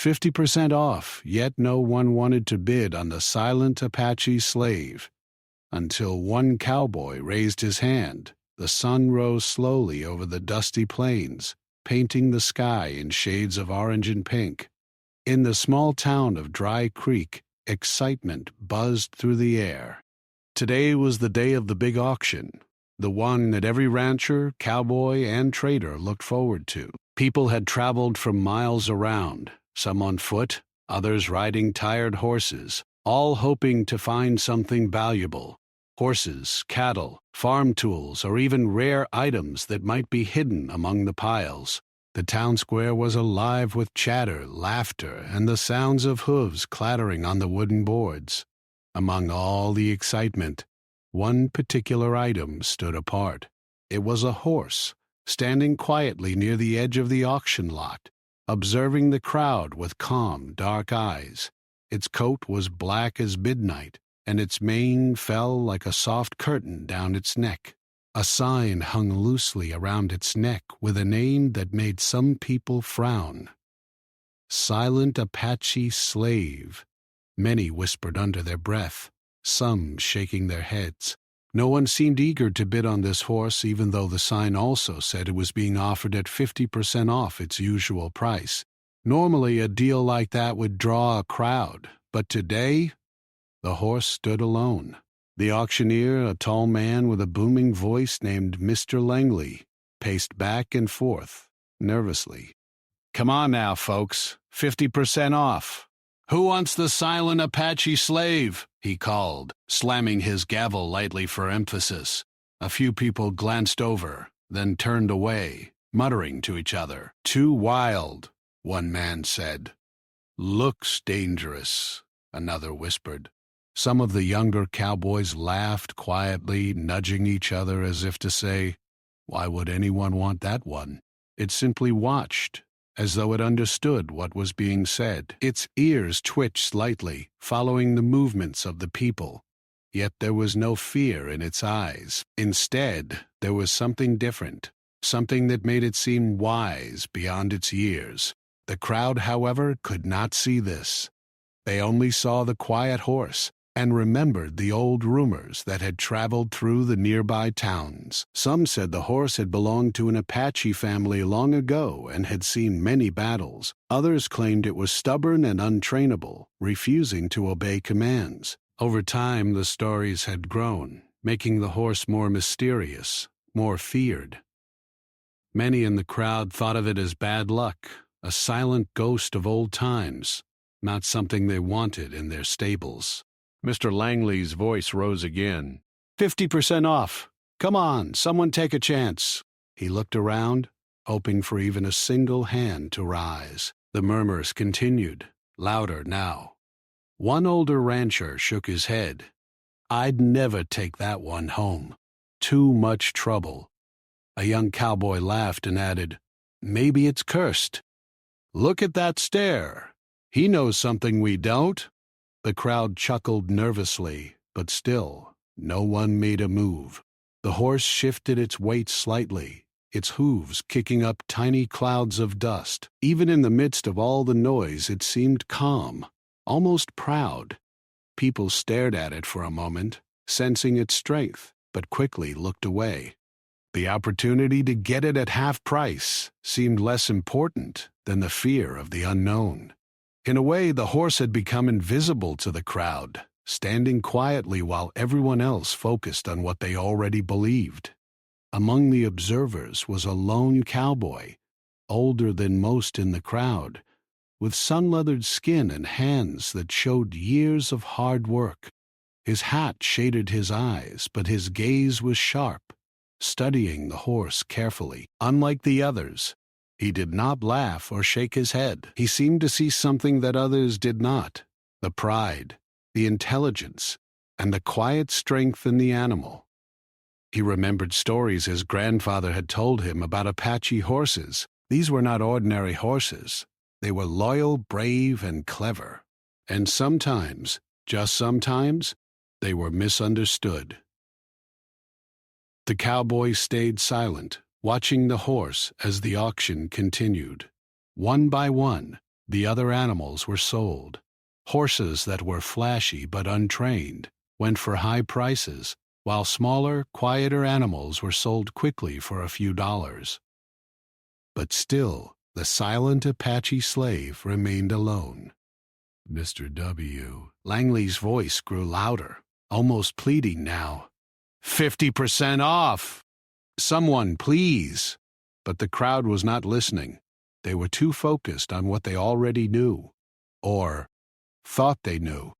50% off, yet no one wanted to bid on the silent Apache slave. Until one cowboy raised his hand, the sun rose slowly over the dusty plains, painting the sky in shades of orange and pink. In the small town of Dry Creek, excitement buzzed through the air. Today was the day of the big auction, the one that every rancher, cowboy, and trader looked forward to. People had traveled from miles around, some on foot, others riding tired horses, all hoping to find something valuable. Horses, cattle, farm tools, or even rare items that might be hidden among the piles. The town square was alive with chatter, laughter, and the sounds of hooves clattering on the wooden boards. Among all the excitement, one particular item stood apart. It was a horse, standing quietly near the edge of the auction lot, observing the crowd with calm, dark eyes. Its coat was black as midnight, and its mane fell like a soft curtain down its neck. A sign hung loosely around its neck with a name that made some people frown. Silent Apache Slave. Many whispered under their breath, some shaking their heads. No one seemed eager to bid on this horse, even though the sign also said it was being offered at 50% off its usual price. Normally, a deal like that would draw a crowd, but today, the horse stood alone. The auctioneer, a tall man with a booming voice named Mr. Langley, paced back and forth, nervously. "Come on now, folks, 50% off. Who wants the silent Apache slave?" he called, slamming his gavel lightly for emphasis. A few people glanced over, then turned away, muttering to each other. "Too wild," one man said. "Looks dangerous," another whispered. Some of the younger cowboys laughed quietly, nudging each other as if to say, "Why would anyone want that one?" It simply watched, as though it understood what was being said. Its ears twitched slightly, following the movements of the people. Yet there was no fear in its eyes. Instead, there was something different, something that made it seem wise beyond its years. The crowd, however, could not see this. They only saw the quiet horse, and remembered the old rumors that had traveled through the nearby towns. Some said the horse had belonged to an Apache family long ago and had seen many battles. Others claimed it was stubborn and untrainable, refusing to obey commands. Over time, the stories had grown, making the horse more mysterious, more feared. Many in the crowd thought of it as bad luck, a silent ghost of old times, not something they wanted in their stables. Mr. Langley's voice rose again. 50% off. Come on, someone take a chance." He looked around, hoping for even a single hand to rise. The murmurs continued, louder now. One older rancher shook his head. "I'd never take that one home. Too much trouble." A young cowboy laughed and added, "Maybe it's cursed. Look at that stare. He knows something we don't." The crowd chuckled nervously, but still, no one made a move. The horse shifted its weight slightly, its hooves kicking up tiny clouds of dust. Even in the midst of all the noise, it seemed calm, almost proud. People stared at it for a moment, sensing its strength, but quickly looked away. The opportunity to get it at half price seemed less important than the fear of the unknown. In a way, the horse had become invisible to the crowd, standing quietly while everyone else focused on what they already believed. Among the observers was a lone cowboy, older than most in the crowd, with sun-leathered skin and hands that showed years of hard work. His hat shaded his eyes, but his gaze was sharp, studying the horse carefully. Unlike the others, he did not laugh or shake his head. He seemed to see something that others did not: the pride, the intelligence, and the quiet strength in the animal. He remembered stories his grandfather had told him about Apache horses. These were not ordinary horses. They were loyal, brave, and clever. And sometimes, just sometimes, they were misunderstood. The cowboy stayed silent, watching the horse as the auction continued. One by one, The other animals were sold. Horses that were flashy but untrained went for high prices, while smaller, quieter animals were sold quickly for a few dollars. But still, the silent Apache slave remained alone. Mr. W. Langley's voice grew louder, almost pleading now. 50% off! Someone, please! But the crowd was not listening. They were too focused on what they already knew, or thought they knew.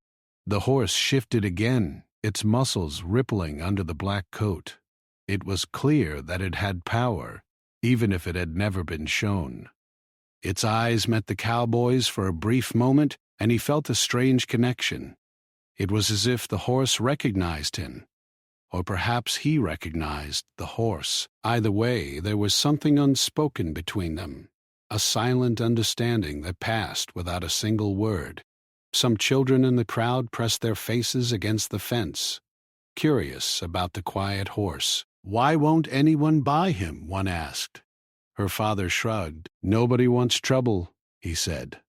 The horse shifted again, its muscles rippling under the black coat. It was clear that it had power, even if it had never been shown. Its eyes met the cowboy's for a brief moment, and he felt a strange connection. It was as if the horse recognized him, or perhaps he recognized the horse. Either way, there was something unspoken between them, a silent understanding that passed without a single word. Some children in the crowd pressed their faces against the fence, curious about the quiet horse. "Why won't anyone buy him?" one asked. Her father shrugged. "Nobody wants trouble," he said.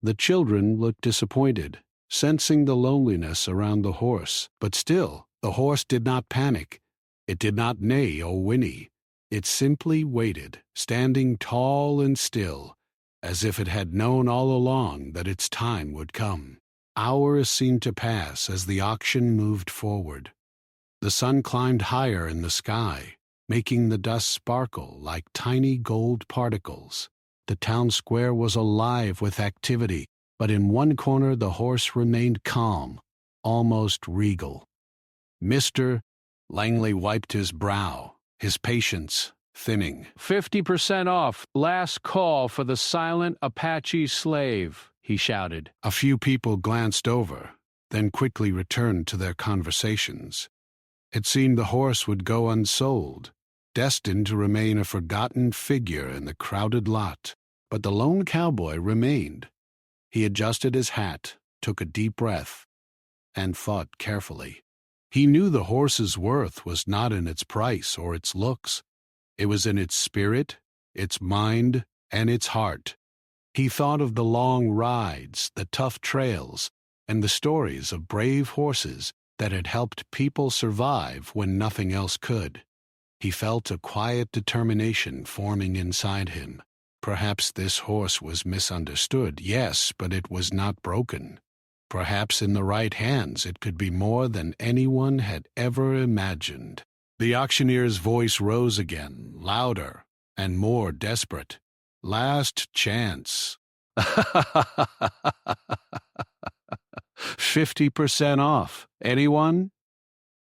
The children looked disappointed, sensing the loneliness around the horse. But still, the horse did not panic. It did not neigh or whinny. It simply waited, standing tall and still, as if it had known all along that its time would come. Hours seemed to pass as the auction moved forward. The sun climbed higher in the sky, making the dust sparkle like tiny gold particles. The town square was alive with activity, but in one corner the horse remained calm, almost regal. Mr. Langley wiped his brow, his patience thinning. 50% off, last call for the silent Apache slave, he shouted. A few people glanced over, then quickly returned to their conversations. It seemed the horse would go unsold, destined to remain a forgotten figure in the crowded lot. But the lone cowboy remained. He adjusted his hat, took a deep breath, and thought carefully. He knew the horse's worth was not in its price or its looks. It was in its spirit, its mind, and its heart. He thought of the long rides, the tough trails, and the stories of brave horses that had helped people survive when nothing else could. He felt a quiet determination forming inside him. Perhaps this horse was misunderstood, yes, but it was not broken. Perhaps in the right hands it could be more than anyone had ever imagined. The auctioneer's voice rose again, louder and more desperate. Last chance. 50% off. Anyone?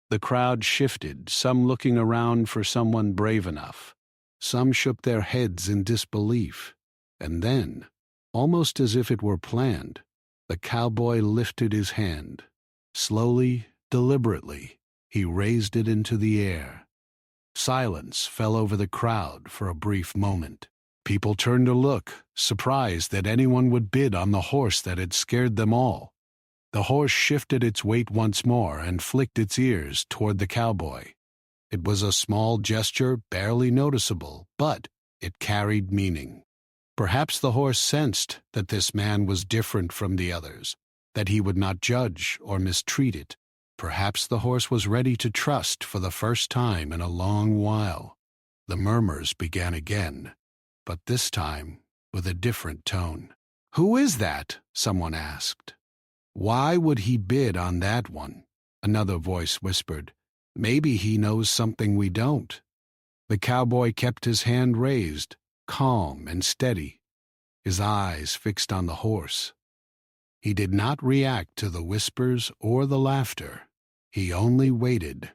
The crowd shifted, some looking around for someone brave enough. Some shook their heads in disbelief, and then, almost as if it were planned, the cowboy lifted his hand. Slowly, deliberately, he raised it into the air. Silence fell over the crowd for a brief moment. People turned to look, surprised that anyone would bid on the horse that had scared them all. The horse shifted its weight once more and flicked its ears toward the cowboy. It was a small gesture, barely noticeable, but it carried meaning. Perhaps the horse sensed that this man was different from the others, that he would not judge or mistreat it. Perhaps the horse was ready to trust for the first time in a long while. The murmurs began again, but this time with a different tone. "Who is that?" someone asked. "Why would he bid on that one?" Another voice whispered. "Maybe he knows something we don't." The cowboy kept his hand raised, calm and steady, his eyes fixed on the horse. He did not react to the whispers or the laughter. He only waited,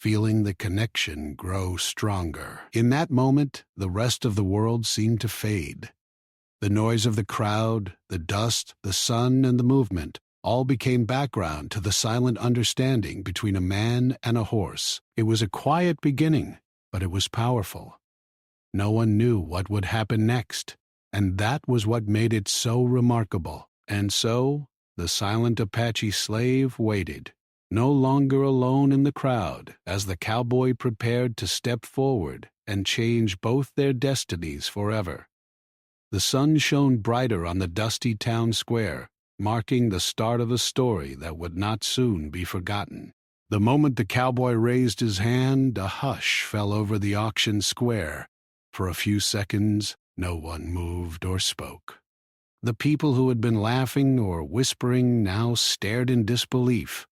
feeling the connection grow stronger. In that moment, the rest of the world seemed to fade. The noise of the crowd, the dust, the sun, and the movement all became background to the silent understanding between a man and a horse. It was a quiet beginning, but it was powerful. No one knew what would happen next, and that was what made it so remarkable. And so, the silent Apache slave waited, no longer alone in the crowd, as the cowboy prepared to step forward and change both their destinies forever. The sun shone brighter on the dusty town square, marking the start of a story that would not soon be forgotten. The moment the cowboy raised his hand, a hush fell over the auction square. For a few seconds, no one moved or spoke. The people who had been laughing or whispering now stared in disbelief.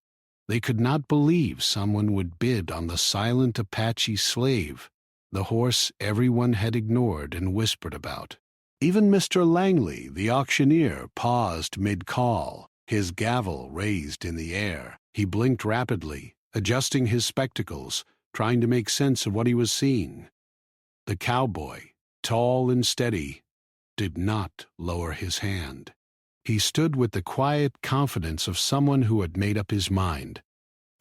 They could not believe someone would bid on the silent Apache slave, the horse everyone had ignored and whispered about. Even Mr. Langley, the auctioneer, paused mid-call, his gavel raised in the air. He blinked rapidly, adjusting his spectacles, trying to make sense of what he was seeing. The cowboy, tall and steady, did not lower his hand. He stood with the quiet confidence of someone who had made up his mind.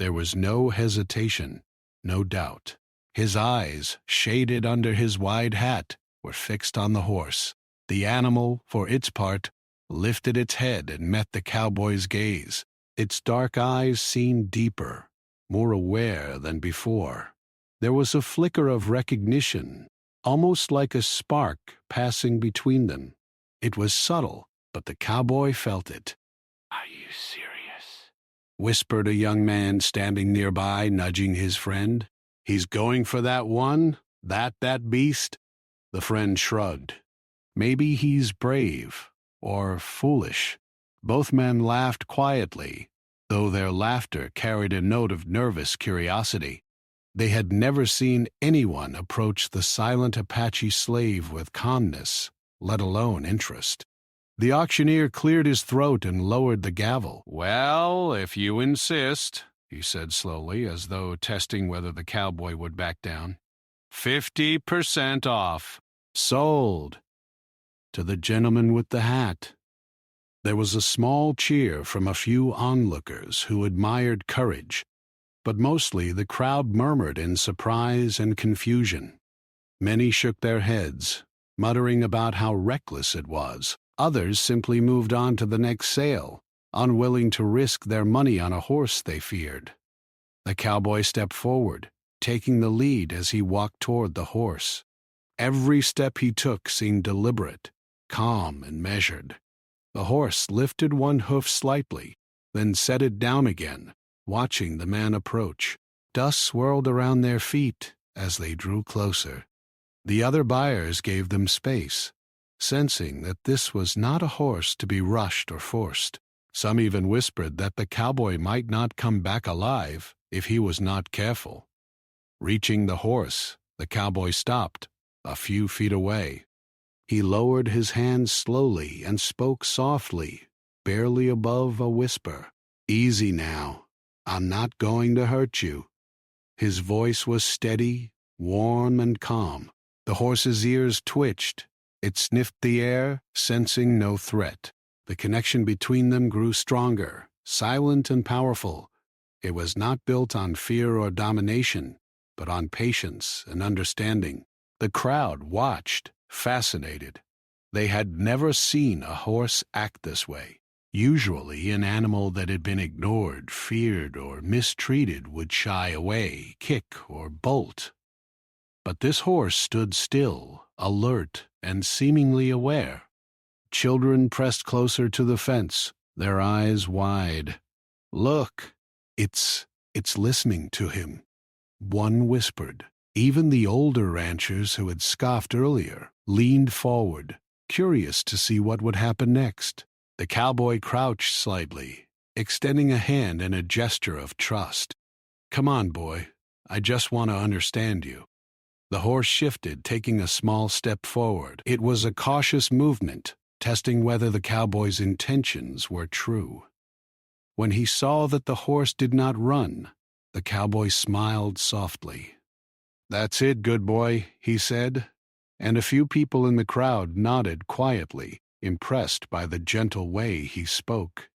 There was no hesitation, no doubt. His eyes, shaded under his wide hat, were fixed on the horse. The animal, for its part, lifted its head and met the cowboy's gaze. Its dark eyes seemed deeper, more aware than before. There was a flicker of recognition, almost like a spark passing between them. It was subtle, but the cowboy felt it. "Are you serious?" whispered a young man standing nearby, nudging his friend. "He's going for that one? That beast?" The friend shrugged. "Maybe he's brave, or foolish." Both men laughed quietly, though their laughter carried a note of nervous curiosity. They had never seen anyone approach the silent Apache slave with calmness, let alone interest. The auctioneer cleared his throat and lowered the gavel. "Well, if you insist," he said slowly, as though testing whether the cowboy would back down. 50% off. Sold. To the gentleman with the hat. There was a small cheer from a few onlookers who admired courage, but mostly the crowd murmured in surprise and confusion. Many shook their heads, muttering about how reckless it was. Others simply moved on to the next sale, unwilling to risk their money on a horse they feared. The cowboy stepped forward, taking the lead as he walked toward the horse. Every step he took seemed deliberate, calm and measured. The horse lifted one hoof slightly, then set it down again, watching the man approach. Dust swirled around their feet as they drew closer. The other buyers gave them space, sensing that this was not a horse to be rushed or forced. Some even whispered that the cowboy might not come back alive if he was not careful. Reaching the horse, the cowboy stopped, a few feet away. He lowered his hand slowly and spoke softly, barely above a whisper. "Easy now. I'm not going to hurt you." His voice was steady, warm, and calm. The horse's ears twitched. It sniffed the air, sensing no threat. The connection between them grew stronger, silent and powerful. It was not built on fear or domination, but on patience and understanding. The crowd watched, fascinated. They had never seen a horse act this way. Usually, an animal that had been ignored, feared, or mistreated would shy away, kick, or bolt. But this horse stood still, alert, and seemingly aware. Children pressed closer to the fence, their eyes wide. "Look, it's listening to him," one whispered. Even the older ranchers who had scoffed earlier leaned forward, curious to see what would happen next. The cowboy crouched slightly, extending a hand in a gesture of trust. "Come on, boy. I just want to understand you." The horse shifted, taking a small step forward. It was a cautious movement, testing whether the cowboy's intentions were true. When he saw that the horse did not run, the cowboy smiled softly. "That's it, good boy," he said, and a few people in the crowd nodded quietly, impressed by the gentle way he spoke.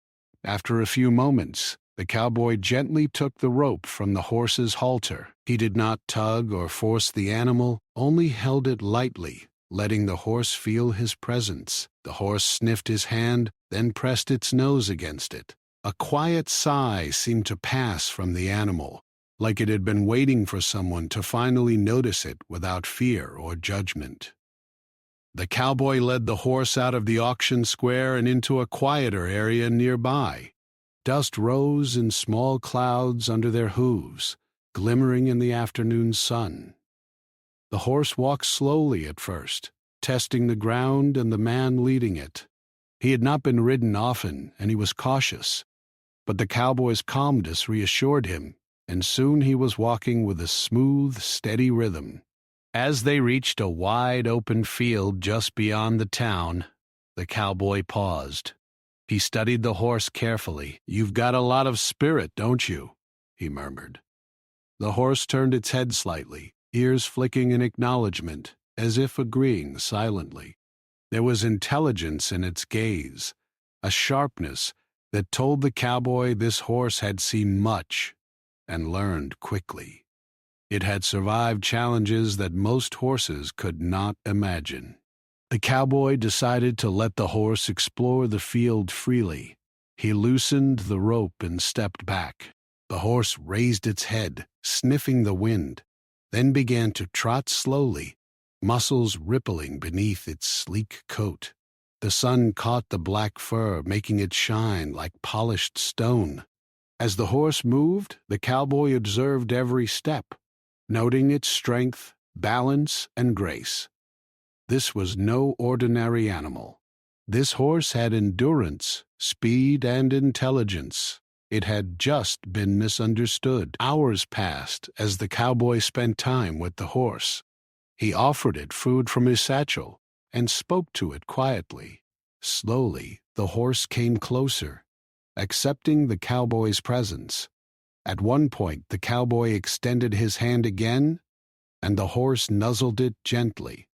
After a few moments, the cowboy gently took the rope from the horse's halter. He did not tug or force the animal, only held it lightly, letting the horse feel his presence. The horse sniffed his hand, then pressed its nose against it. A quiet sigh seemed to pass from the animal, like it had been waiting for someone to finally notice it without fear or judgment. The cowboy led the horse out of the auction square and into a quieter area nearby. Dust rose in small clouds under their hooves, glimmering in the afternoon sun. The horse walked slowly at first, testing the ground and the man leading it. He had not been ridden often, and he was cautious, but the cowboy's calmness reassured him, and soon he was walking with a smooth, steady rhythm. As they reached a wide open field just beyond the town, the cowboy paused. He studied the horse carefully. "You've got a lot of spirit, don't you?" he murmured. The horse turned its head slightly, ears flicking in acknowledgement, as if agreeing silently. There was intelligence in its gaze, a sharpness that told the cowboy this horse had seen much and learned quickly. It had survived challenges that most horses could not imagine. The cowboy decided to let the horse explore the field freely. He loosened the rope and stepped back. The horse raised its head, sniffing the wind, then began to trot slowly, muscles rippling beneath its sleek coat. The sun caught the black fur, making it shine like polished stone. As the horse moved, the cowboy observed every step, noting its strength, balance, and grace. This was no ordinary animal. This horse had endurance, speed, and intelligence. It had just been misunderstood. Hours passed as the cowboy spent time with the horse. He offered it food from his satchel and spoke to it quietly. Slowly, the horse came closer, accepting the cowboy's presence. At one point, the cowboy extended his hand again, and the horse nuzzled it gently.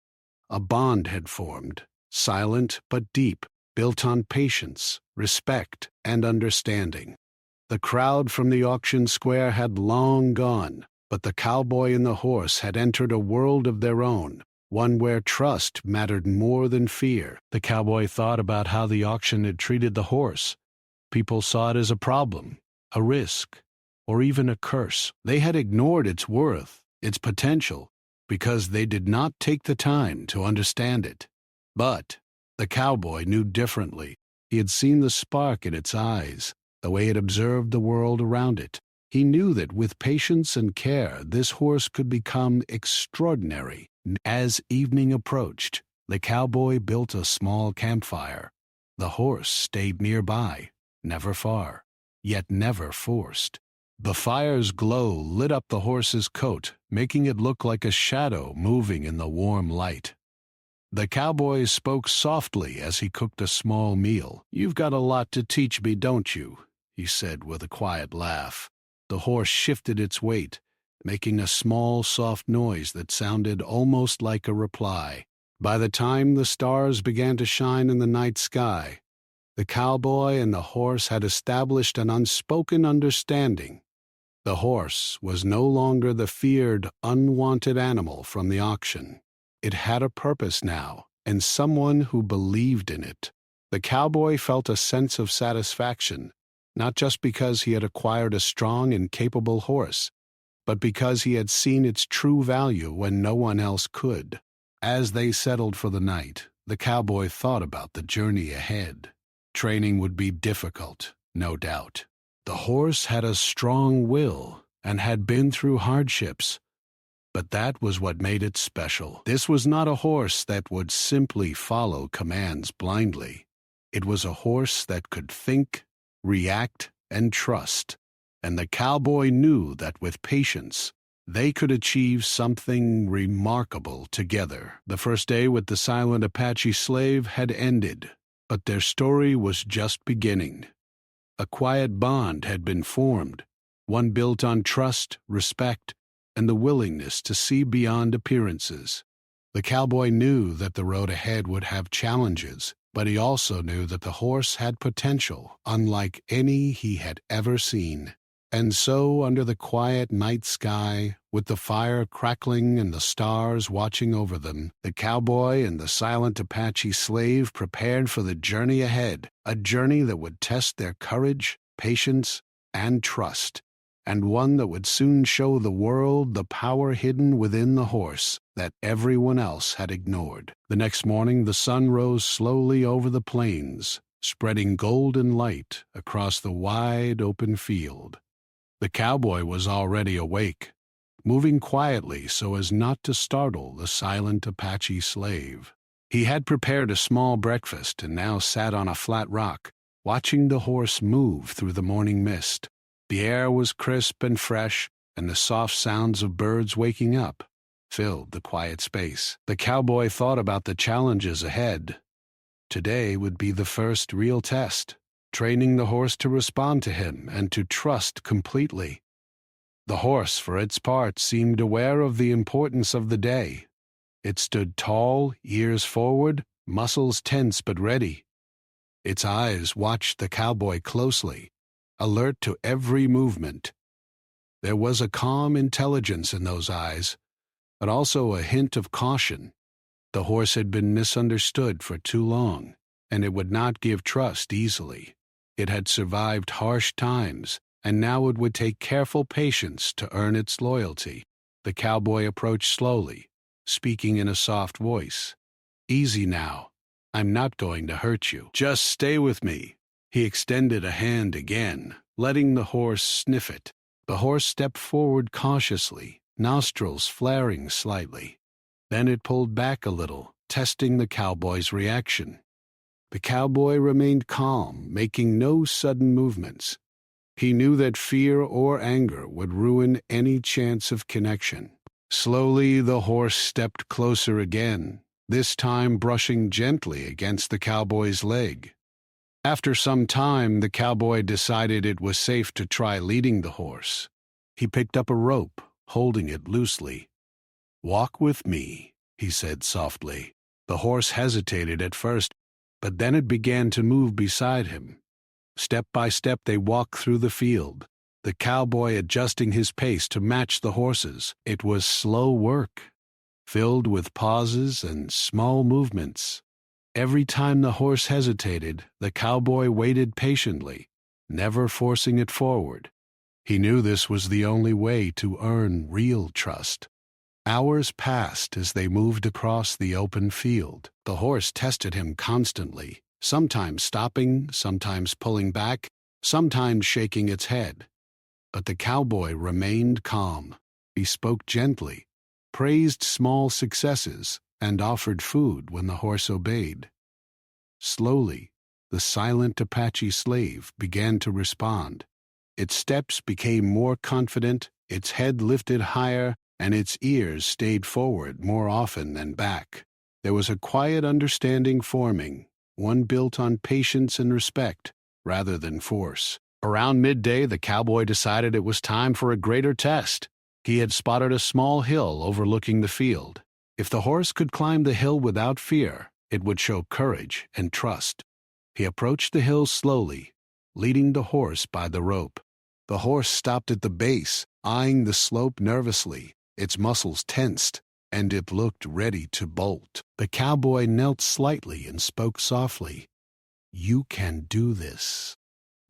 A bond had formed, silent but deep, built on patience, respect, and understanding. The crowd from the auction square had long gone, but the cowboy and the horse had entered a world of their own, one where trust mattered more than fear. The cowboy thought about how the auction had treated the horse. People saw it as a problem, a risk, or even a curse. They had ignored its worth, its potential, because they did not take the time to understand it. But the cowboy knew differently. He had seen the spark in its eyes, the way it observed the world around it. He knew that with patience and care, this horse could become extraordinary. As evening approached, the cowboy built a small campfire. The horse stayed nearby, never far, yet never forced. The fire's glow lit up the horse's coat, making it look like a shadow moving in the warm light. The cowboy spoke softly as he cooked a small meal. "You've got a lot to teach me, don't you?" he said with a quiet laugh. The horse shifted its weight, making a small, soft noise that sounded almost like a reply. By the time the stars began to shine in the night sky, the cowboy and the horse had established an unspoken understanding. The horse was no longer the feared, unwanted animal from the auction. It had a purpose now, and someone who believed in it. The cowboy felt a sense of satisfaction, not just because he had acquired a strong and capable horse, but because he had seen its true value when no one else could. As they settled for the night, the cowboy thought about the journey ahead. Training would be difficult, no doubt. The horse had a strong will and had been through hardships, but that was what made it special. This was not a horse that would simply follow commands blindly. It was a horse that could think, react, and trust, and the cowboy knew that with patience, they could achieve something remarkable together. The first day with the silent Apache slave had ended, but their story was just beginning. A quiet bond had been formed, one built on trust, respect, and the willingness to see beyond appearances. The cowboy knew that the road ahead would have challenges, but he also knew that the horse had potential unlike any he had ever seen. And so, under the quiet night sky, with the fire crackling and the stars watching over them, the cowboy and the silent Apache slave prepared for the journey ahead, a journey that would test their courage, patience, and trust. and one that would soon show the world the power hidden within the horse that everyone else had ignored. The next morning, the sun rose slowly over the plains, spreading golden light across the wide open field. The cowboy was already awake, moving quietly so as not to startle the silent Apache slave. He had prepared a small breakfast and now sat on a flat rock, watching the horse move through the morning mist. The air was crisp and fresh, and the soft sounds of birds waking up filled the quiet space. The cowboy thought about the challenges ahead. Today would be the first real test, training the horse to respond to him and to trust completely. The horse, for its part, seemed aware of the importance of the day. It stood tall, ears forward, muscles tense but ready. Its eyes watched the cowboy closely, alert to every movement. There was a calm intelligence in those eyes, but also a hint of caution. The horse had been misunderstood for too long, and it would not give trust easily. It had survived harsh times, and now it would take careful patience to earn its loyalty. The cowboy approached slowly, speaking in a soft voice. "Easy now. I'm not going to hurt you. Just stay with me." He extended a hand again, letting the horse sniff it. The horse stepped forward cautiously, nostrils flaring slightly. Then it pulled back a little, testing the cowboy's reaction. The cowboy remained calm, making no sudden movements. He knew that fear or anger would ruin any chance of connection. Slowly, the horse stepped closer again, this time brushing gently against the cowboy's leg. After some time, the cowboy decided it was safe to try leading the horse. He picked up a rope, holding it loosely. "Walk with me," he said softly. The horse hesitated at first, but then it began to move beside him. Step by step they walked through the field, the cowboy adjusting his pace to match the horse's. It was slow work, filled with pauses and small movements. Every time the horse hesitated, the cowboy waited patiently, never forcing it forward. He knew this was the only way to earn real trust. Hours passed as they moved across the open field. The horse tested him constantly, sometimes stopping, sometimes pulling back, sometimes shaking its head. But the cowboy remained calm. He spoke gently, praised small successes, and offered food when the horse obeyed. Slowly, the silent Apache slave began to respond. Its steps became more confident, its head lifted higher, and its ears stayed forward more often than back. There was a quiet understanding forming, one built on patience and respect rather than force. Around midday, the cowboy decided it was time for a greater test. He had spotted a small hill overlooking the field. If the horse could climb the hill without fear, it would show courage and trust. He approached the hill slowly, leading the horse by the rope. The horse stopped at the base, eyeing the slope nervously. Its muscles tensed, and it looked ready to bolt. The cowboy knelt slightly and spoke softly. "You can do this."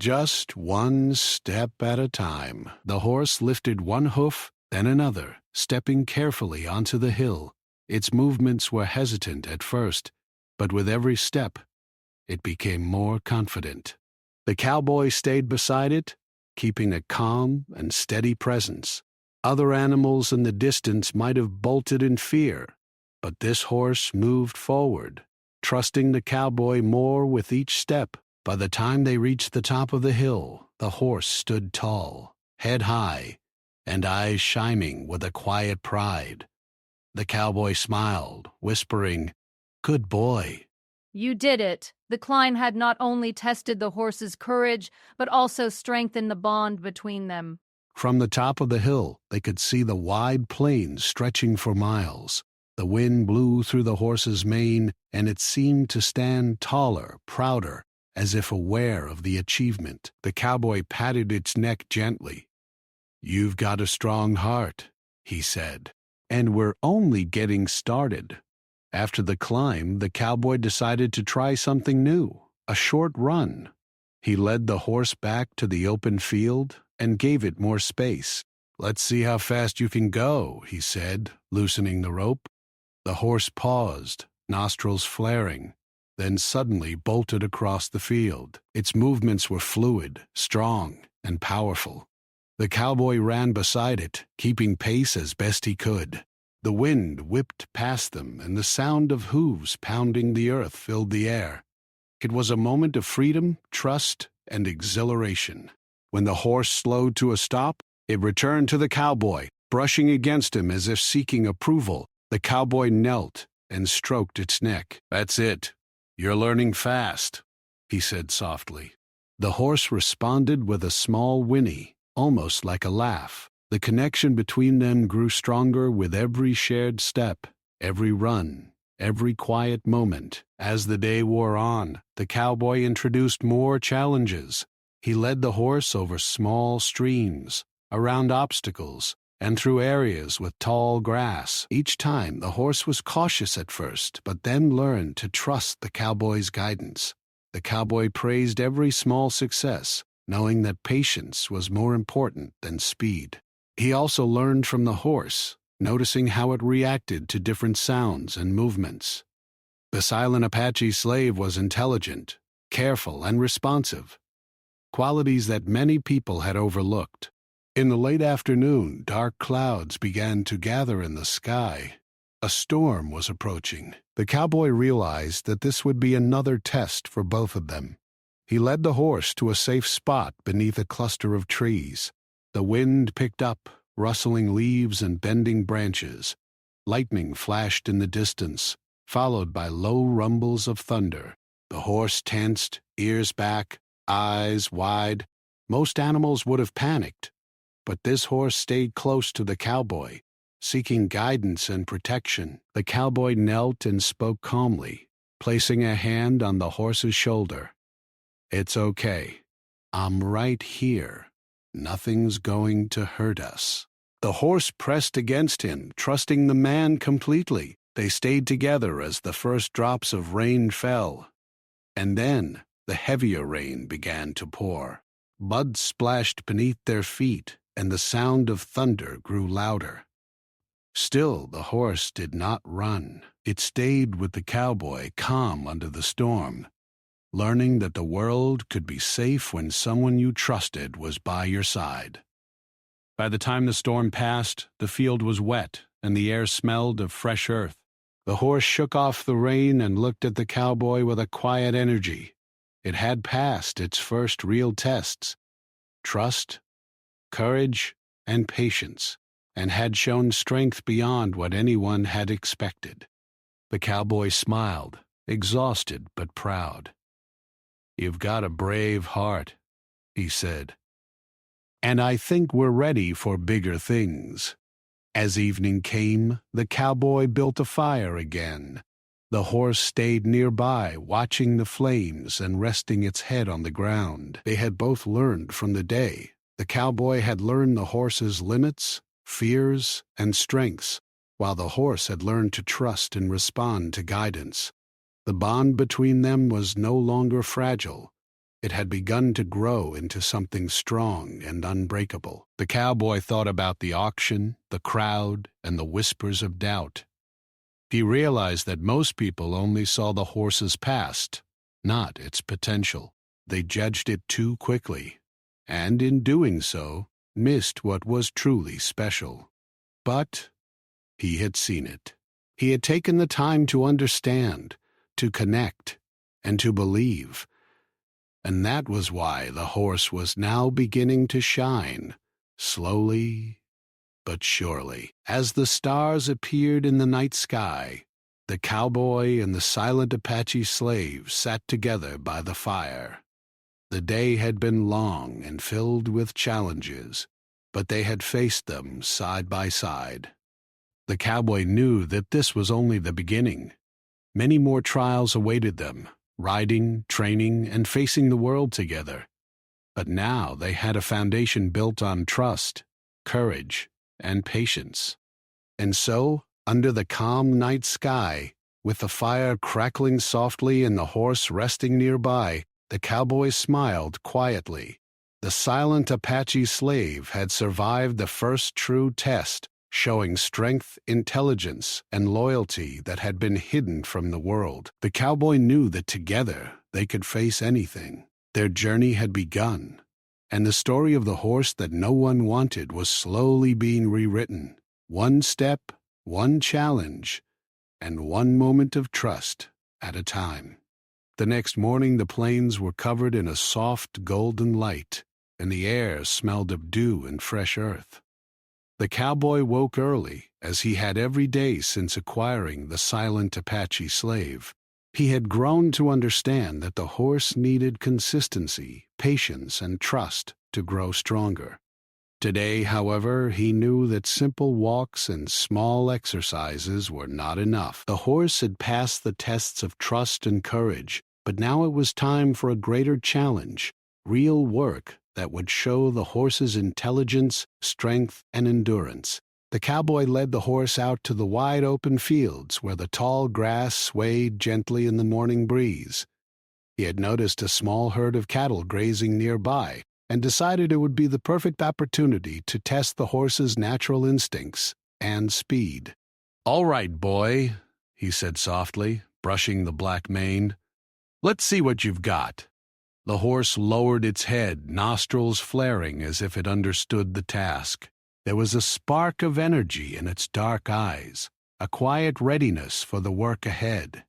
Just one step at a time. The horse lifted one hoof, then another, stepping carefully onto the hill. Its movements were hesitant at first, but with every step, it became more confident. The cowboy stayed beside it, keeping a calm and steady presence. Other animals in the distance might have bolted in fear, but this horse moved forward, trusting the cowboy more with each step. By the time they reached the top of the hill, the horse stood tall, head high, and eyes shining with a quiet pride. The cowboy smiled, whispering, "Good boy." "You did it." The climb had not only tested the horse's courage, but also strengthened the bond between them. From the top of the hill, they could see the wide plains stretching for miles. The wind blew through the horse's mane, and it seemed to stand taller, prouder, as if aware of the achievement. The cowboy patted its neck gently. "You've got a strong heart," he said, "and we're only getting started." After the climb, the cowboy decided to try something new, a short run. He led the horse back to the open field, and gave it more space. "Let's see how fast you can go," he said, loosening the rope. The horse paused, nostrils flaring, then suddenly bolted across the field. Its movements were fluid, strong, and powerful. The cowboy ran beside it, keeping pace as best he could. The wind whipped past them, and the sound of hooves pounding the earth filled the air. It was a moment of freedom, trust, and exhilaration. When the horse slowed to a stop, it returned to the cowboy, brushing against him as if seeking approval. The cowboy knelt and stroked its neck. "That's it. You're learning fast," he said softly. The horse responded with a small whinny, almost like a laugh. The connection between them grew stronger with every shared step, every run, every quiet moment. As the day wore on, the cowboy introduced more challenges. He led the horse over small streams, around obstacles, and through areas with tall grass. Each time, the horse was cautious at first, but then learned to trust the cowboy's guidance. The cowboy praised every small success, knowing that patience was more important than speed. He also learned from the horse, noticing how it reacted to different sounds and movements. The silent Apache slave was intelligent, careful, and responsive, qualities that many people had overlooked. In the late afternoon, dark clouds began to gather in the sky. A storm was approaching. The cowboy realized that this would be another test for both of them. He led the horse to a safe spot beneath a cluster of trees. The wind picked up, rustling leaves and bending branches. Lightning flashed in the distance, followed by low rumbles of thunder. The horse tensed, ears back, eyes wide. Most animals would have panicked, but this horse stayed close to the cowboy, seeking guidance and protection. The cowboy knelt and spoke calmly, placing a hand on the horse's shoulder. "It's okay. I'm right here. Nothing's going to hurt us." The horse pressed against him, trusting the man completely. They stayed together as the first drops of rain fell. And then the heavier rain began to pour. Mud splashed beneath their feet, and the sound of thunder grew louder. Still, the horse did not run. It stayed with the cowboy, calm under the storm, learning that the world could be safe when someone you trusted was by your side. By the time the storm passed, the field was wet, and the air smelled of fresh earth. The horse shook off the rain and looked at the cowboy with a quiet energy. It had passed its first real tests: trust, courage, and patience, and had shown strength beyond what anyone had expected. The cowboy smiled, exhausted but proud. "You've got a brave heart," he said. "And I think we're ready for bigger things." As evening came, the cowboy built a fire again. The horse stayed nearby, watching the flames and resting its head on the ground. They had both learned from the day. The cowboy had learned the horse's limits, fears, and strengths, while the horse had learned to trust and respond to guidance. The bond between them was no longer fragile. It had begun to grow into something strong and unbreakable. The cowboy thought about the auction, the crowd, and the whispers of doubt. He realized that most people only saw the horse's past, not its potential. They judged it too quickly, and in doing so, missed what was truly special. But he had seen it. He had taken the time to understand, to connect, and to believe. And that was why the horse was now beginning to shine, slowly but surely. As the stars appeared in the night sky, the cowboy and the silent Apache slave sat together by the fire. The day had been long and filled with challenges, but they had faced them side by side. The cowboy knew that this was only the beginning. Many more trials awaited them, riding, training, and facing the world together. But now they had a foundation built on trust, courage, and patience. And so, under the calm night sky, with the fire crackling softly and the horse resting nearby, the cowboy smiled quietly. The silent Apache slave had survived the first true test, showing strength, intelligence, and loyalty that had been hidden from the world. The cowboy knew that together they could face anything. Their journey had begun, and the story of the horse that no one wanted was slowly being rewritten. One step, one challenge, and one moment of trust at a time. The next morning the plains were covered in a soft golden light, and the air smelled of dew and fresh earth. The cowboy woke early, as he had every day since acquiring the silent Apache slave. He had grown to understand that the horse needed consistency, patience, and trust to grow stronger. Today, however, he knew that simple walks and small exercises were not enough. The horse had passed the tests of trust and courage, but now it was time for a greater challenge, real work that would show the horse's intelligence, strength, and endurance. The cowboy led the horse out to the wide open fields where the tall grass swayed gently in the morning breeze. He had noticed a small herd of cattle grazing nearby and decided it would be the perfect opportunity to test the horse's natural instincts and speed. "All right, boy," he said softly, brushing the black mane. "Let's see what you've got." The horse lowered its head, nostrils flaring as if it understood the task. There was a spark of energy in its dark eyes, a quiet readiness for the work ahead.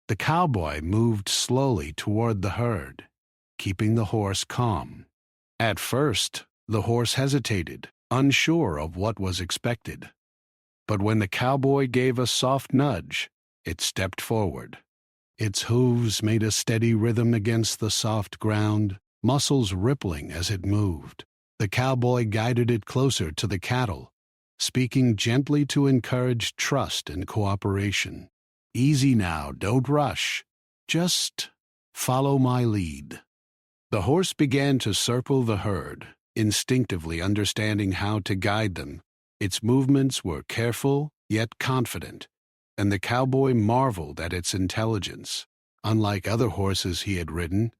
The cowboy moved slowly toward the herd, keeping the horse calm. At first, the horse hesitated, unsure of what was expected. But when the cowboy gave a soft nudge, it stepped forward. Its hooves made a steady rhythm against the soft ground, muscles rippling as it moved. The cowboy guided it closer to the cattle, speaking gently to encourage trust and cooperation. "Easy now, don't rush. Just follow my lead." The horse began to circle the herd, instinctively understanding how to guide them. Its movements were careful yet confident, and the cowboy marveled at its intelligence. Unlike other horses he had ridden,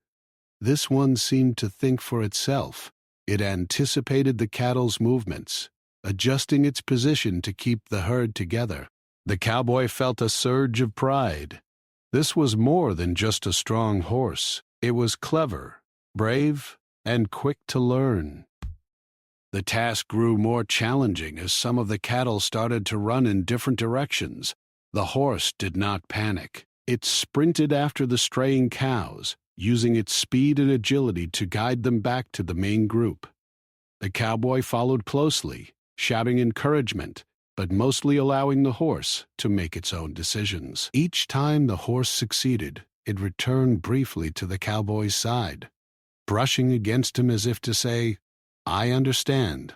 this one seemed to think for itself. It anticipated the cattle's movements, adjusting its position to keep the herd together. The cowboy felt a surge of pride. This was more than just a strong horse. It was clever, brave, and quick to learn. The task grew more challenging as some of the cattle started to run in different directions. The horse did not panic. It sprinted after the straying cows, using its speed and agility to guide them back to the main group. The cowboy followed closely, shouting encouragement, but mostly allowing the horse to make its own decisions. Each time the horse succeeded, it returned briefly to the cowboy's side, brushing against him as if to say, "I understand.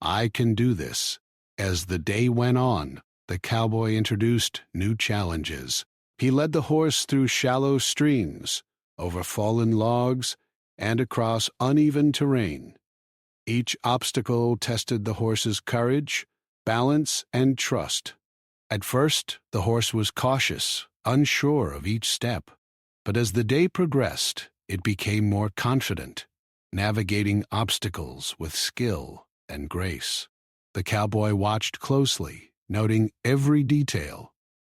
I can do this." As the day went on, the cowboy introduced new challenges. He led the horse through shallow streams, over fallen logs, and across uneven terrain. Each obstacle tested the horse's courage, balance, and trust. At first, the horse was cautious, unsure of each step, but as the day progressed, it became more confident, navigating obstacles with skill and grace. The cowboy watched closely, noting every detail: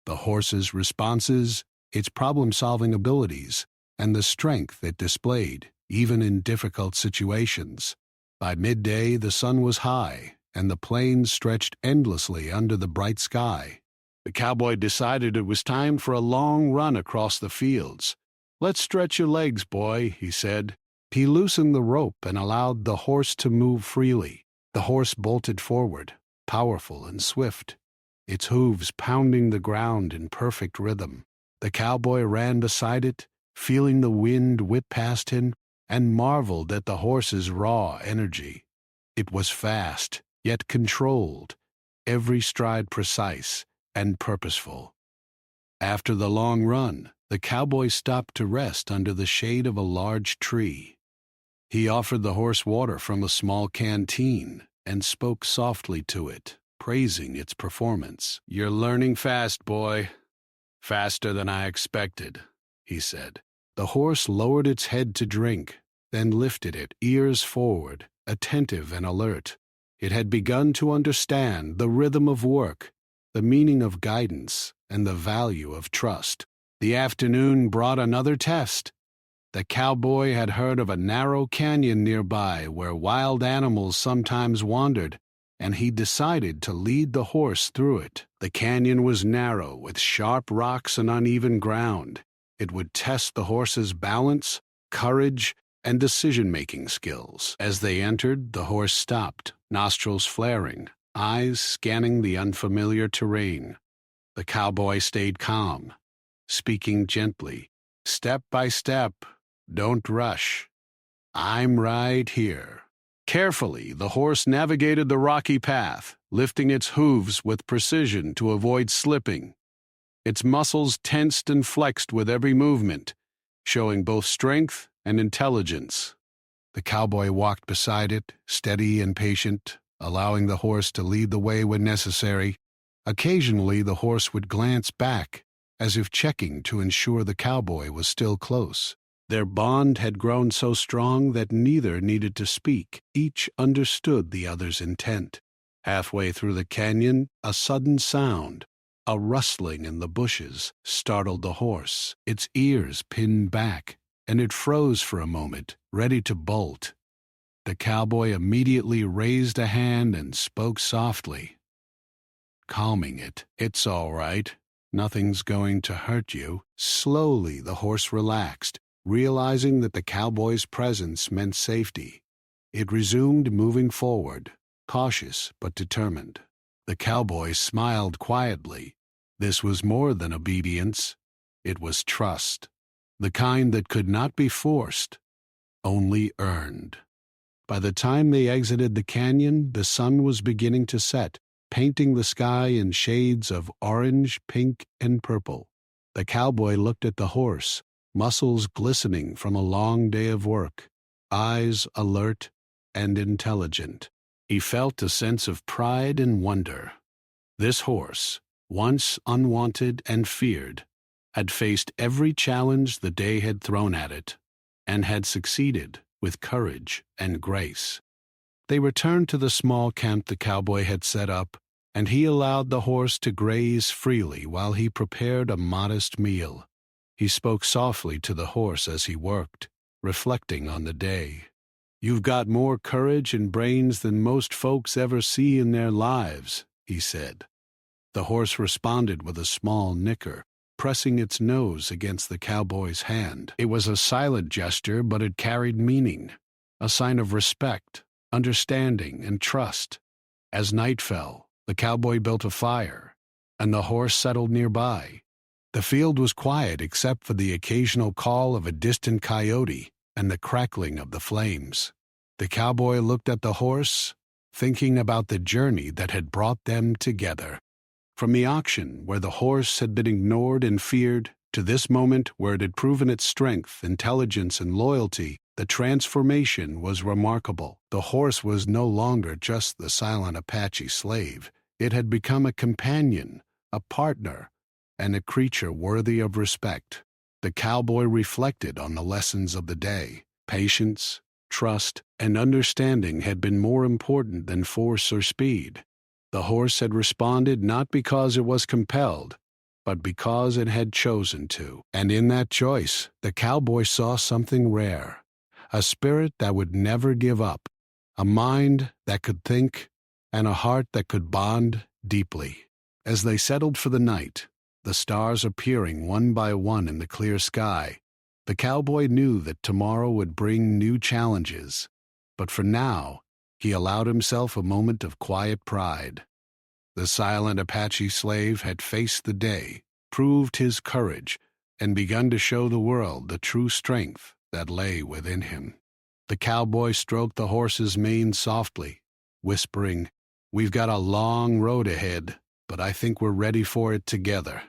the horse's responses, its problem-solving abilities, and the strength it displayed, even in difficult situations. By midday, the sun was high, and the plains stretched endlessly under the bright sky. The cowboy decided it was time for a long run across the fields. "Let's stretch your legs, boy," he said. He loosened the rope and allowed the horse to move freely. The horse bolted forward, powerful and swift, its hooves pounding the ground in perfect rhythm. The cowboy ran beside it, feeling the wind whip past him, and marveled at the horse's raw energy. It was fast, yet controlled, every stride precise and purposeful. After the long run, the cowboy stopped to rest under the shade of a large tree. He offered the horse water from a small canteen and spoke softly to it, praising its performance. "You're learning fast, boy. Faster than I expected," he said. The horse lowered its head to drink, then lifted it, ears forward, attentive and alert. It had begun to understand the rhythm of work, the meaning of guidance, and the value of trust. The afternoon brought another test. The cowboy had heard of a narrow canyon nearby where wild animals sometimes wandered, and he decided to lead the horse through it. The canyon was narrow, with sharp rocks and uneven ground. It would test the horse's balance, courage, and decision-making skills. As they entered, the horse stopped, nostrils flaring, eyes scanning the unfamiliar terrain. The cowboy stayed calm, speaking gently, "Step by step, don't rush. I'm right here." Carefully, the horse navigated the rocky path, lifting its hooves with precision to avoid slipping. Its muscles tensed and flexed with every movement, showing both strength and intelligence. The cowboy walked beside it, steady and patient, allowing the horse to lead the way when necessary. Occasionally, the horse would glance back, as if checking to ensure the cowboy was still close. Their bond had grown so strong that neither needed to speak. Each understood the other's intent. Halfway through the canyon, a sudden sound, a rustling in the bushes, startled the horse. Its ears pinned back, and it froze for a moment, ready to bolt. The cowboy immediately raised a hand and spoke softly, calming it. "It's all right. Nothing's going to hurt you." Slowly, the horse relaxed, realizing that the cowboy's presence meant safety. It resumed moving forward, cautious but determined. The cowboy smiled quietly. This was more than obedience. It was trust, the kind that could not be forced, only earned. By the time they exited the canyon, the sun was beginning to set, painting the sky in shades of orange, pink, and purple. The cowboy looked at the horse, muscles glistening from a long day of work, eyes alert and intelligent. He felt a sense of pride and wonder. This horse, once unwanted and feared, had faced every challenge the day had thrown at it, and had succeeded with courage and grace. They returned to the small camp the cowboy had set up, and he allowed the horse to graze freely while he prepared a modest meal. He spoke softly to the horse as he worked, reflecting on the day. "You've got more courage and brains than most folks ever see in their lives," he said. The horse responded with a small nicker, pressing its nose against the cowboy's hand. It was a silent gesture, but it carried meaning, a sign of respect, understanding, and trust. As night fell, the cowboy built a fire, and the horse settled nearby. The field was quiet except for the occasional call of a distant coyote and the crackling of the flames. The cowboy looked at the horse, thinking about the journey that had brought them together. From the auction, where the horse had been ignored and feared, to this moment where it had proven its strength, intelligence, and loyalty, the transformation was remarkable. The horse was no longer just the silent Apache slave. It had become a companion, a partner, and a creature worthy of respect. The cowboy reflected on the lessons of the day. Patience, trust, and understanding had been more important than force or speed. The horse had responded not because it was compelled, but because it had chosen to. And in that choice, the cowboy saw something rare, a spirit that would never give up, a mind that could think, and a heart that could bond deeply. As they settled for the night, the stars appearing one by one in the clear sky, the cowboy knew that tomorrow would bring new challenges. But for now, he allowed himself a moment of quiet pride. The silent Apache slave had faced the day, proved his courage, and begun to show the world the true strength that lay within him. The cowboy stroked the horse's mane softly, whispering, "We've got a long road ahead, but I think we're ready for it together."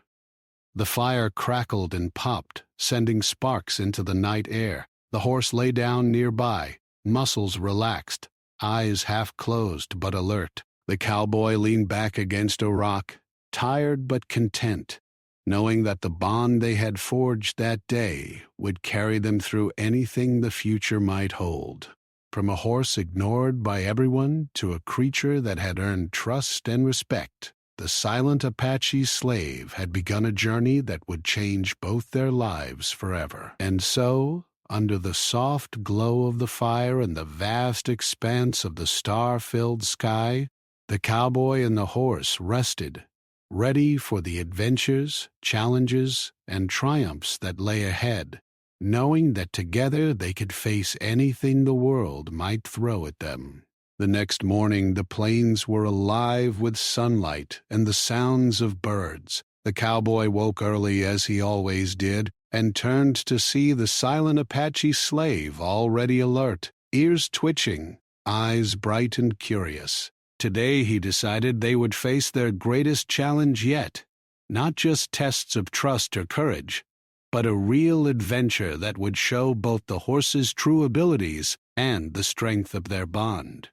The fire crackled and popped, sending sparks into the night air. The horse lay down nearby, muscles relaxed, eyes half closed but alert. The cowboy leaned back against a rock, tired but content. knowing that the bond they had forged that day would carry them through anything the future might hold. From a horse ignored by everyone to a creature that had earned trust and respect, the silent Apache slave had begun a journey that would change both their lives forever. And so, under the soft glow of the fire and the vast expanse of the star-filled sky, the cowboy and the horse rested, ready for the adventures, challenges, and triumphs that lay ahead, knowing that together they could face anything the world might throw at them. The next morning the plains were alive with sunlight and the sounds of birds. The cowboy woke early as he always did, and turned to see the silent Apache slave already alert, ears twitching, eyes bright and curious. Today, he decided, they would face their greatest challenge yet, not just tests of trust or courage, but a real adventure that would show both the horse's true abilities and the strength of their bond.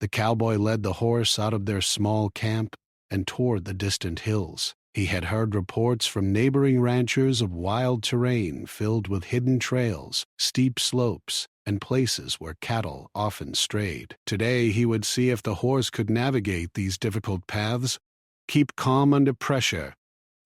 The cowboy led the horse out of their small camp and toward the distant hills. He had heard reports from neighboring ranchers of wild terrain filled with hidden trails, steep slopes, and places where cattle often strayed. Today he would see if the horse could navigate these difficult paths, keep calm under pressure,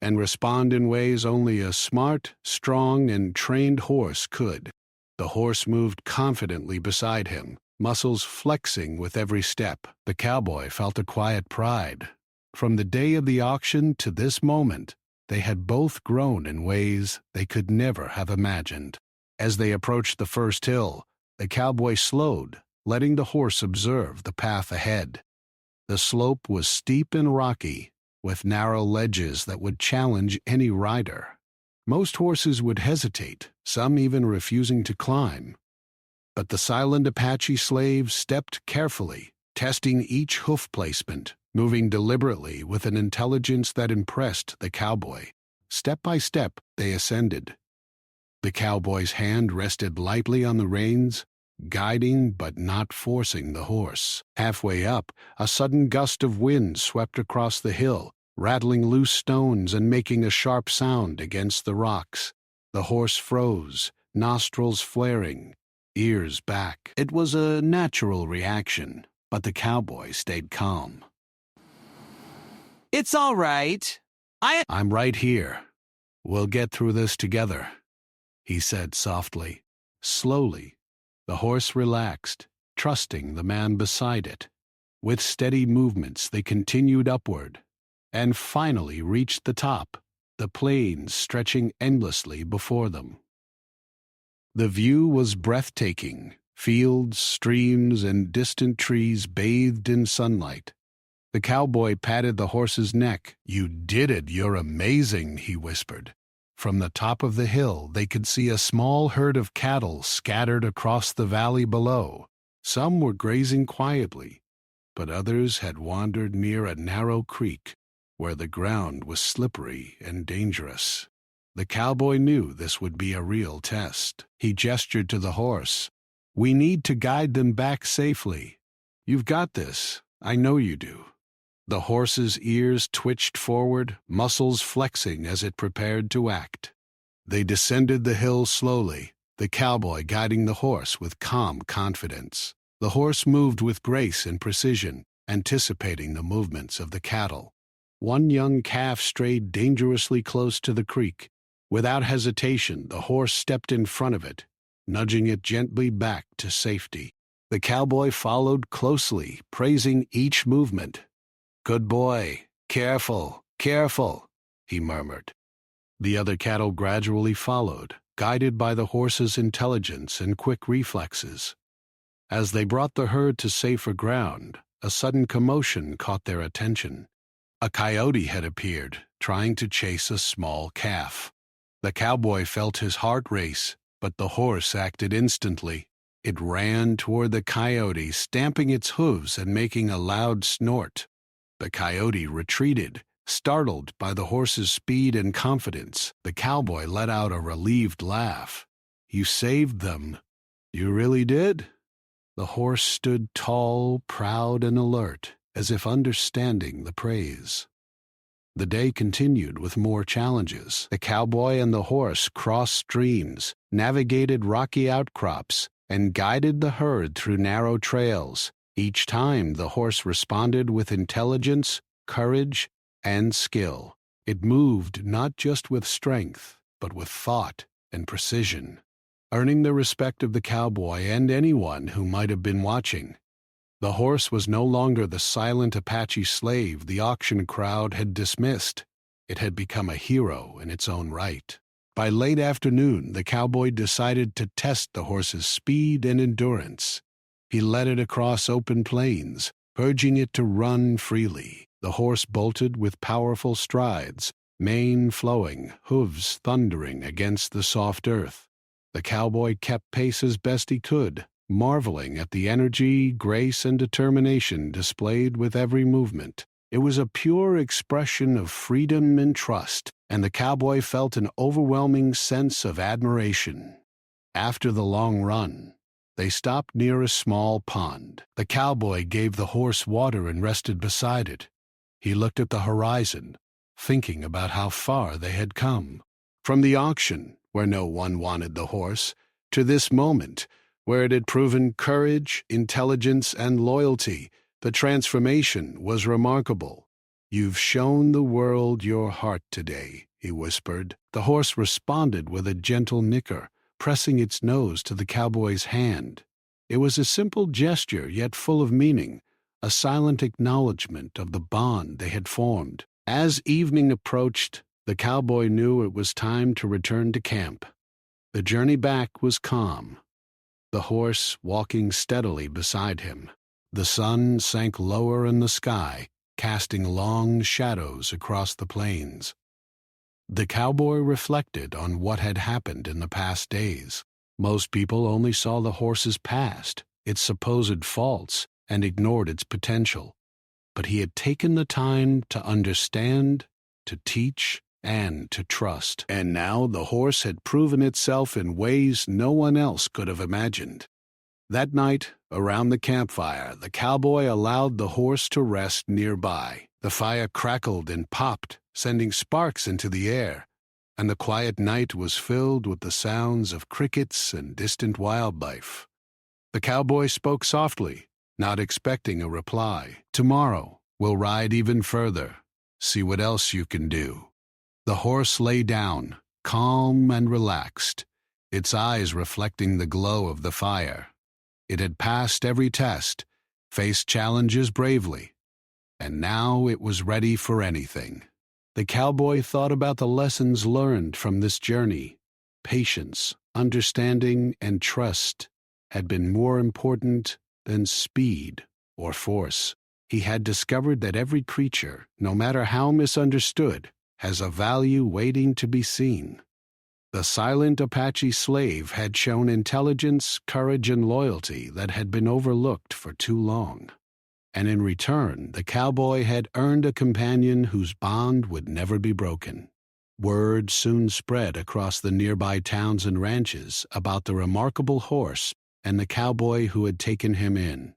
and respond in ways only a smart, strong, and trained horse could. The horse moved confidently beside him, muscles flexing with every step. The cowboy felt a quiet pride. From the day of the auction to this moment, they had both grown in ways they could never have imagined. As they approached the first hill, the cowboy slowed, letting the horse observe the path ahead. The slope was steep and rocky, with narrow ledges that would challenge any rider. Most horses would hesitate, some even refusing to climb. But the silent Apache slave stepped carefully, testing each hoof placement, moving deliberately with an intelligence that impressed the cowboy. Step by step, they ascended. The cowboy's hand rested lightly on the reins, guiding but not forcing the horse. Halfway up, a sudden gust of wind swept across the hill, rattling loose stones and making a sharp sound against the rocks. The horse froze, nostrils flaring, ears back. It was a natural reaction, but the cowboy stayed calm. "It's all right. I'm right here. We'll get through this together," he said softly. Slowly, the horse relaxed, trusting the man beside it. With steady movements, they continued upward, and finally reached the top, the plains stretching endlessly before them. The view was breathtaking. Fields, streams, and distant trees bathed in sunlight. The cowboy patted the horse's neck. "You did it, you're amazing," he whispered. From the top of the hill, they could see a small herd of cattle scattered across the valley below. Some were grazing quietly, but others had wandered near a narrow creek where the ground was slippery and dangerous. The cowboy knew this would be a real test. He gestured to the horse. "We need to guide them back safely. You've got this. I know you do." The horse's ears twitched forward, muscles flexing as it prepared to act. They descended the hill slowly, the cowboy guiding the horse with calm confidence. The horse moved with grace and precision, anticipating the movements of the cattle. One young calf strayed dangerously close to the creek. Without hesitation, the horse stepped in front of it, nudging it gently back to safety. The cowboy followed closely, praising each movement. "Good boy. Careful, careful," he murmured. The other cattle gradually followed, guided by the horse's intelligence and quick reflexes. As they brought the herd to safer ground, a sudden commotion caught their attention. A coyote had appeared, trying to chase a small calf. The cowboy felt his heart race, but the horse acted instantly. It ran toward the coyote, stamping its hooves and making a loud snort. The coyote retreated, startled by the horse's speed and confidence. The cowboy let out a relieved laugh. "You saved them." "You really did?" The horse stood tall, proud, and alert, as if understanding the praise. The day continued with more challenges. The cowboy and the horse crossed streams, navigated rocky outcrops, and guided the herd through narrow trails. Each time, the horse responded with intelligence, courage, and skill. It moved not just with strength, but with thought and precision, earning the respect of the cowboy and anyone who might have been watching. The horse was no longer the silent Apache slave the auction crowd had dismissed. It had become a hero in its own right. By late afternoon, the cowboy decided to test the horse's speed and endurance. He led it across open plains, urging it to run freely. The horse bolted with powerful strides, mane flowing, hooves thundering against the soft earth. The cowboy kept pace as best he could, marveling at the energy, grace, and determination displayed with every movement. It was a pure expression of freedom and trust, and the cowboy felt an overwhelming sense of admiration. After the long run, they stopped near a small pond. The cowboy gave the horse water and rested beside it. He looked at the horizon, thinking about how far they had come. From the auction, where no one wanted the horse, to this moment, where it had proven courage, intelligence, and loyalty, the transformation was remarkable. "You've shown the world your heart today," he whispered. The horse responded with a gentle nicker, pressing its nose to the cowboy's hand. It was a simple gesture, yet full of meaning, a silent acknowledgment of the bond they had formed. As evening approached, the cowboy knew it was time to return to camp. The journey back was calm, the horse walking steadily beside him. The sun sank lower in the sky, casting long shadows across the plains. The cowboy reflected on what had happened in the past days. Most people only saw the horse's past, its supposed faults, and ignored its potential. But he had taken the time to understand, to teach, and to trust. And now the horse had proven itself in ways no one else could have imagined. That night, around the campfire, the cowboy allowed the horse to rest nearby. The fire crackled and popped, sending sparks into the air, and the quiet night was filled with the sounds of crickets and distant wildlife. The cowboy spoke softly, not expecting a reply. "Tomorrow, we'll ride even further. See what else you can do." The horse lay down, calm and relaxed, its eyes reflecting the glow of the fire. It had passed every test, faced challenges bravely, and now it was ready for anything. The cowboy thought about the lessons learned from this journey. Patience, understanding, and trust had been more important than speed or force. He had discovered that every creature, no matter how misunderstood, has a value waiting to be seen. The silent Apache slave had shown intelligence, courage, and loyalty that had been overlooked for too long. And in return, the cowboy had earned a companion whose bond would never be broken. Word soon spread across the nearby towns and ranches about the remarkable horse and the cowboy who had taken him in.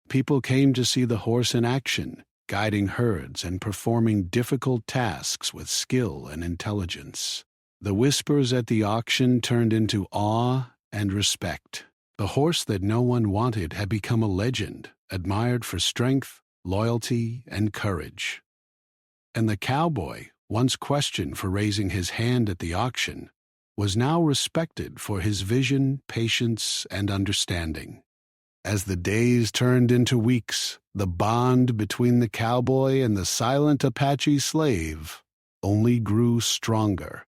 People came to see the horse in action, guiding herds and performing difficult tasks with skill and intelligence. The whispers at the auction turned into awe and respect. The horse that no one wanted had become a legend, admired for strength, loyalty, and courage. And the cowboy, once questioned for raising his hand at the auction, was now respected for his vision, patience, and understanding. As the days turned into weeks, the bond between the cowboy and the silent Apache slave only grew stronger.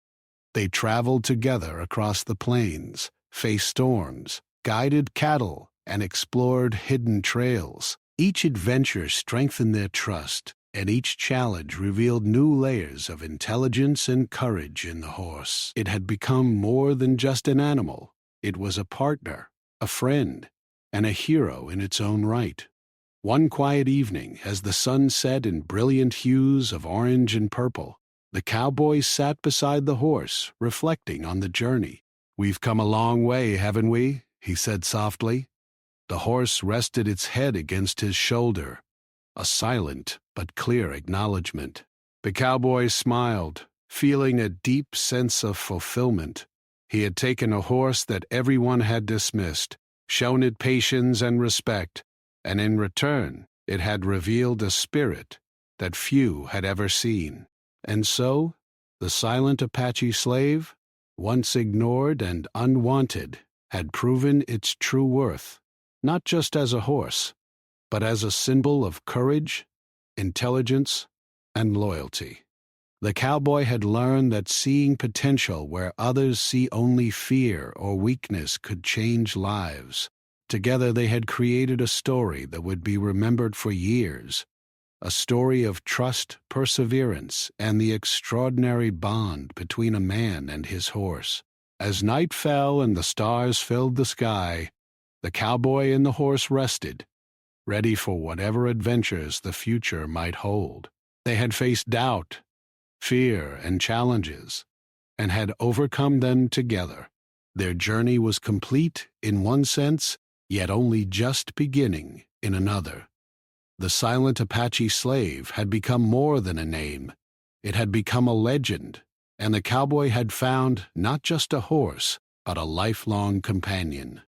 They traveled together across the plains, faced storms, guided cattle, and explored hidden trails. Each adventure strengthened their trust, and each challenge revealed new layers of intelligence and courage in the horse. It had become more than just an animal. It was a partner, a friend, and a hero in its own right. One quiet evening, as the sun set in brilliant hues of orange and purple, the cowboy sat beside the horse, reflecting on the journey. "We've come a long way, haven't we?" he said softly. The horse rested its head against his shoulder, a silent but clear acknowledgement. The cowboy smiled, feeling a deep sense of fulfillment. He had taken a horse that everyone had dismissed, shown it patience and respect, and in return it had revealed a spirit that few had ever seen. And so, the silent Apache slave, once ignored and unwanted, had proven its true worth, not just as a horse, but as a symbol of courage, intelligence, and loyalty. The cowboy had learned that seeing potential where others see only fear or weakness could change lives. Together they had created a story that would be remembered for years, a story of trust, perseverance, and the extraordinary bond between a man and his horse. As night fell and the stars filled the sky, the cowboy and the horse rested, ready for whatever adventures the future might hold. They had faced doubt, fear, and challenges, and had overcome them together. Their journey was complete in one sense, yet only just beginning in another. The silent Apache slave had become more than a name. It had become a legend, and the cowboy had found not just a horse, but a lifelong companion.